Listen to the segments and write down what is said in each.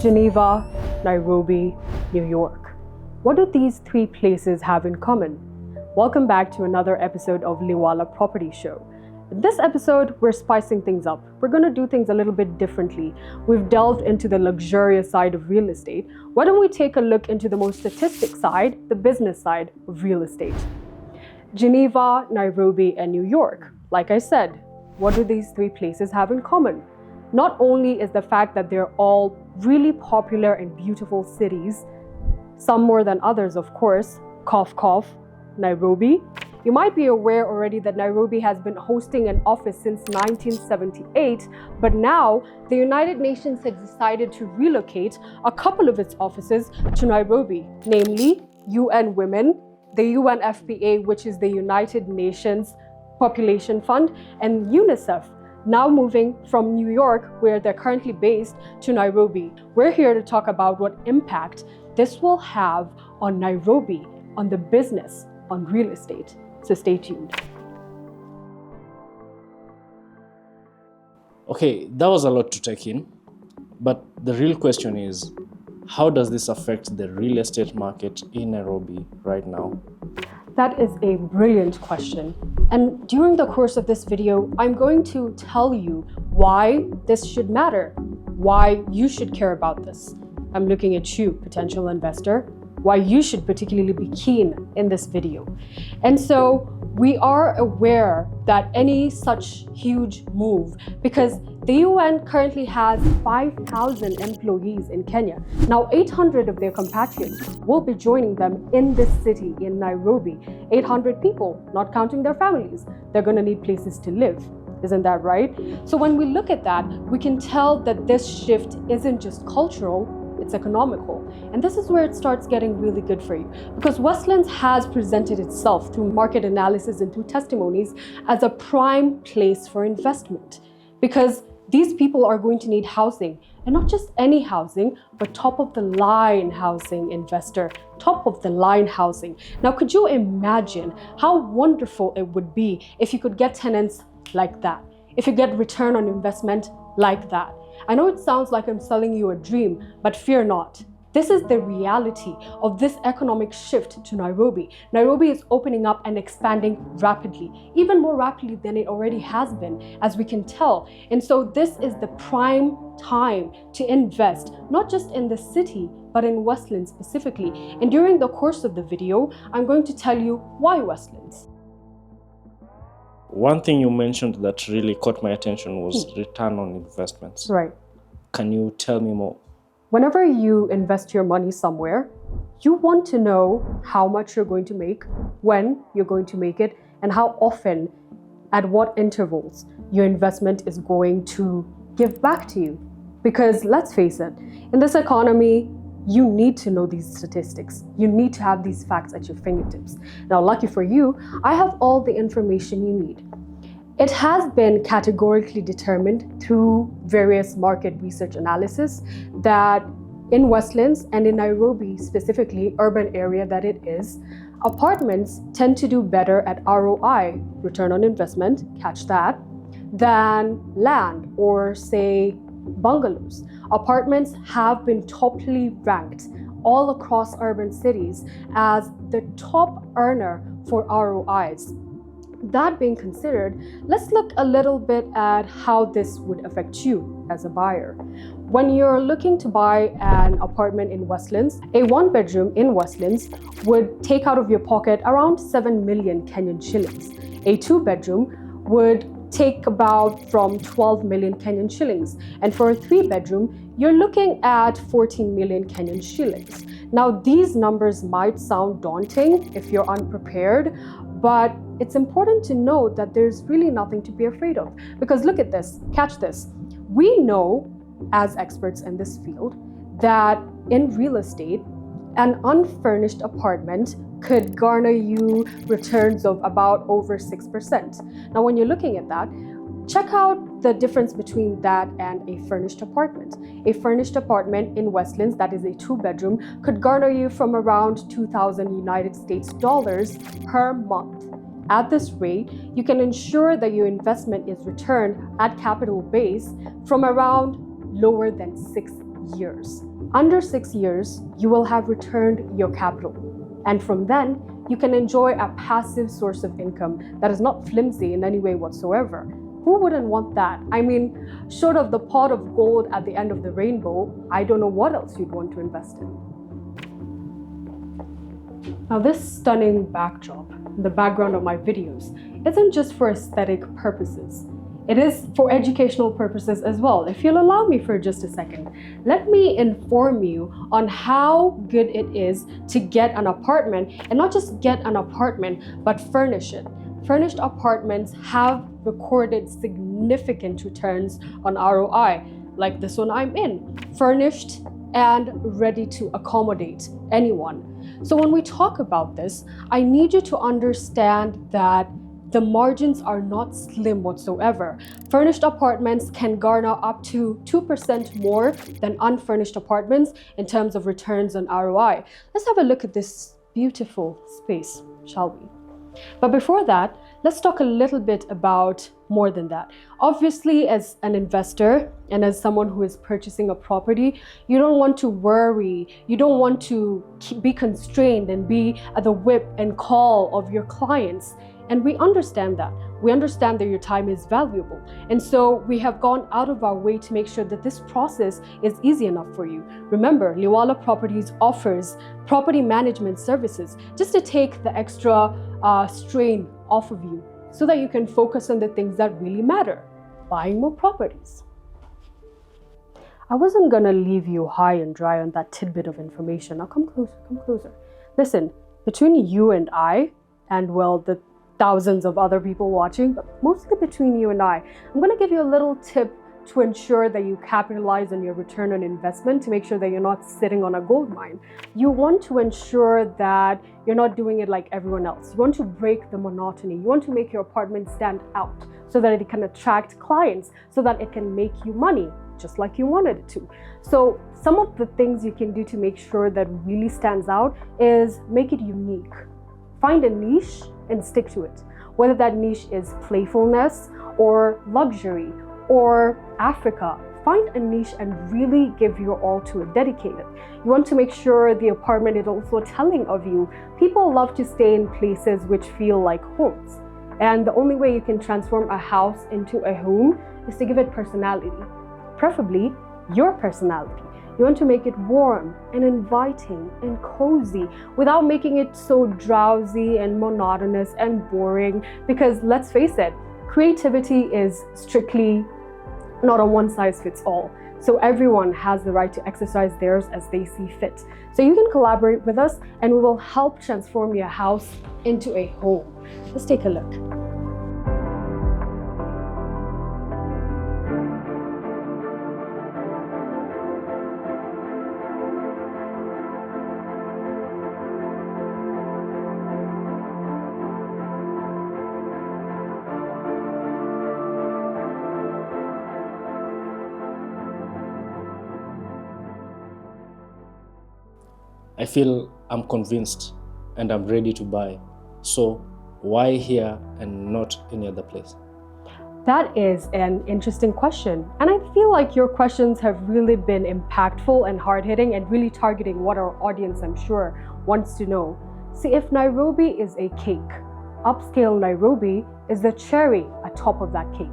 Geneva, Nairobi, New York. What do these three places have in common? Welcome back to another episode of Liwala Property Show. In this episode, we're spicing things up. We're going to do things a little bit differently. We've delved into the luxurious side of real estate. Why don't we take a look into the more statistic side, the business side of real estate? Geneva, Nairobi, and New York. Like I said, what do these three places have in common? Not only is the fact that they're all really popular and beautiful cities, some more than others, of course, cough, cough, Nairobi. You might be aware already that Nairobi has been hosting an office since 1978, but now the United Nations has decided to relocate a couple of its offices to Nairobi, namely UN Women, the UNFPA, which is the United Nations Population Fund, and UNICEF, now moving from New York, where they're currently based, to Nairobi. We're here to talk about what impact this will have on Nairobi, on the business, on real estate. So stay tuned. Okay, that was a lot to take in, but the real question is, how does this affect the real estate market in Nairobi right now? That is a brilliant question. And during the course of this video, I'm going to tell you why this should matter, why you should care about this. I'm looking at you, potential investor, why you should particularly be keen in this video. And so we are aware that any such huge move, because the UN currently has 5,000 employees in Kenya. Now 800 of their compatriots will be joining them in this city in Nairobi. 800 people, not counting their families. They're going to need places to live. Isn't that right? So when we look at that, we can tell that this shift isn't just cultural, it's economical. And this is where it starts getting really good for you, because Westlands has presented itself through market analysis and through testimonies as a prime place for investment, because these people are going to need housing, and not just any housing, but top of the line housing, investor, top of the line housing. Now, could you imagine how wonderful it would be if you could get tenants like that, if you get return on investment like that? I know it sounds like I'm selling you a dream, but fear not. This is the reality of this economic shift to Nairobi. Nairobi is opening up and expanding rapidly, even more rapidly than it already has been, as we can tell. And so this is the prime time to invest, not just in the city, but in Westlands specifically. And during the course of the video, I'm going to tell you why Westlands. One thing you mentioned that really caught my attention was return on investments. Right. Can you tell me more? Whenever you invest your money somewhere, you want to know how much you're going to make, when you're going to make it, and how often, at what intervals your investment is going to give back to you. Because let's face it, in this economy, you need to know these statistics. You need to have these facts at your fingertips. Now, lucky for you, I have all the information you need. It has been categorically determined through various market research analysis that in Westlands and in Nairobi, specifically urban area that it is, apartments tend to do better at ROI, return on investment, catch that, than land or say bungalows. Apartments have been toply ranked all across urban cities as the top earner for ROIs. That being considered, let's look a little bit at how this would affect you as a buyer. When you're looking to buy an apartment in Westlands, a one-bedroom in Westlands would take out of your pocket around 7 million Kenyan shillings. A two-bedroom would take about from 12 million Kenyan shillings. And for a three-bedroom, you're looking at 14 million Kenyan shillings. Now, these numbers might sound daunting if you're unprepared, but it's important to know that there's really nothing to be afraid of. Because look at this, catch this. We know, as experts in this field, that in real estate, an unfurnished apartment could garner you returns of about over 6%. Now, when you're looking at that, check out the difference between that and a furnished apartment. A furnished apartment in Westlands, that is a two-bedroom, could garner you from around 2,000 United States dollars per month. At this rate, you can ensure that your investment is returned at capital base from around lower than 6 years. Under 6 years, you will have returned your capital. And from then, you can enjoy a passive source of income that is not flimsy in any way whatsoever. Who wouldn't want that? I mean, short of the pot of gold at the end of the rainbow, I don't know what else you'd want to invest in. Now, this stunning backdrop, the background of my videos, isn't just for aesthetic purposes. It is for educational purposes as well. If you'll allow me for just a second, let me inform you on how good it is to get an apartment, and not just get an apartment, but furnish it. Furnished apartments have recorded significant returns on ROI, like this one I'm in, furnished and ready to accommodate anyone. So when we talk about this, I need you to understand that the margins are not slim whatsoever. Furnished apartments can garner up to 2% more than unfurnished apartments in terms of returns on ROI. Let's have a look at this beautiful space, shall we? But before that, let's talk a little bit about more than that. Obviously, as an investor and as someone who is purchasing a property, you don't want to worry. You don't want to be constrained and be at the whip and call of your clients. And we understand that. We understand that your time is valuable. And so we have gone out of our way to make sure that this process is easy enough for you. Remember, Liwala Properties offers property management services just to take the extra strain off of you so that you can focus on the things that really matter, buying more properties. I wasn't gonna leave you high and dry on that tidbit of information. Now come closer, come closer. Listen, between you and I, and well, the thousands of other people watching, but mostly between you and I'm going to give you a little tip to ensure that you capitalize on your return on investment, to make sure that you're not sitting on a gold mine. You want to ensure that you're not doing it like everyone else. You want to break the monotony. You want to make your apartment stand out so that it can attract clients, so that it can make you money, just like you wanted it to. So some of the things you can do to make sure that really stands out is make it unique. Find a niche and stick to it. Whether that niche is playfulness or luxury or Africa, find a niche and really give your all to it, dedicate it. You want to make sure the apartment is also telling of you. People love to stay in places which feel like homes. And the only way you can transform a house into a home is to give it personality, preferably your personality. You want to make it warm and inviting and cozy without making it so drowsy and monotonous and boring, because let's face it, creativity is strictly not a one-size-fits-all. So everyone has the right to exercise theirs as they see fit. So you can collaborate with us and we will help transform your house into a home. Let's take a look. I feel I'm convinced and I'm ready to buy. So why here and not any other place? That is an interesting question. And I feel like your questions have really been impactful and hard-hitting and really targeting what our audience, I'm sure, wants to know. See, if Nairobi is a cake, upscale Nairobi is the cherry atop of that cake,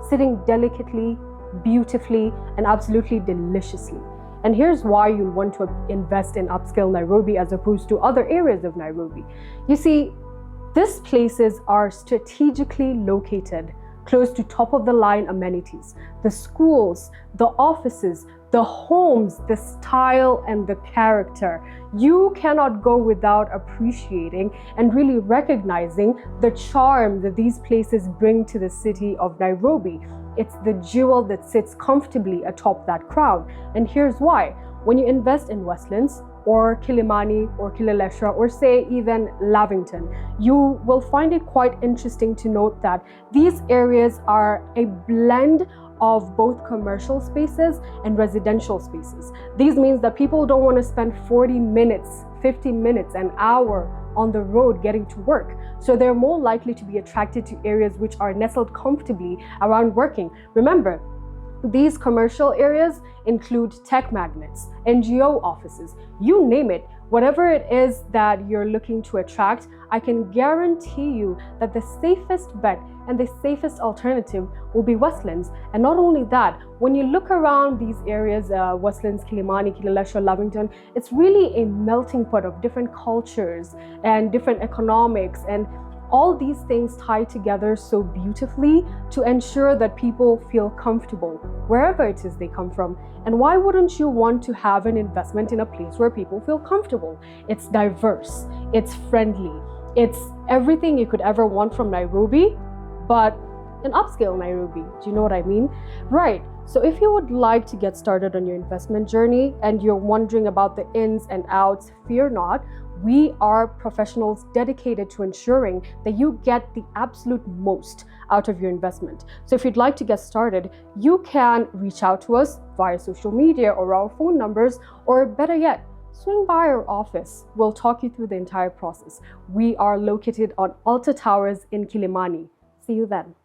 sitting delicately, beautifully, and absolutely deliciously. And here's why you'll want to invest in upscale Nairobi as opposed to other areas of Nairobi. You see, these places are strategically located close to top-of-the-line amenities. The schools, the offices, the homes, the style, and the character. You cannot go without appreciating and really recognizing the charm that these places bring to the city of Nairobi. It's the jewel that sits comfortably atop that crown. And here's why. When you invest in Westlands or Kilimani or Kileleshwa or say even Lavington, you will find it quite interesting to note that these areas are a blend of both commercial spaces and residential spaces. These means that people don't want to spend 40 minutes, 50 minutes, an hour on the road getting to work. So they're more likely to be attracted to areas which are nestled comfortably around working. Remember, These commercial areas include tech magnets, NGO offices, you name it. Whatever it is that you're looking to attract, I can guarantee you that the safest bet and the safest alternative will be Westlands. And not only that, when you look around these areas, Westlands, Kilimani, Kileleshwa, Lavington, it's really a melting pot of different cultures and different economics, and all these things tie together so beautifully to ensure that people feel comfortable wherever it is they come from. And why wouldn't you want to have an investment in a place where people feel comfortable? It's diverse, it's friendly, it's everything you could ever want from Nairobi, but an upscale Nairobi. Do you know what I mean? Right. So if you would like to get started on your investment journey and you're wondering about the ins and outs, fear not. We are professionals dedicated to ensuring that you get the absolute most out of your investment. So if you'd like to get started, you can reach out to us via social media or our phone numbers, or better yet, swing by our office. We'll talk you through the entire process. We are located on Alta Towers in Kilimani. See you then.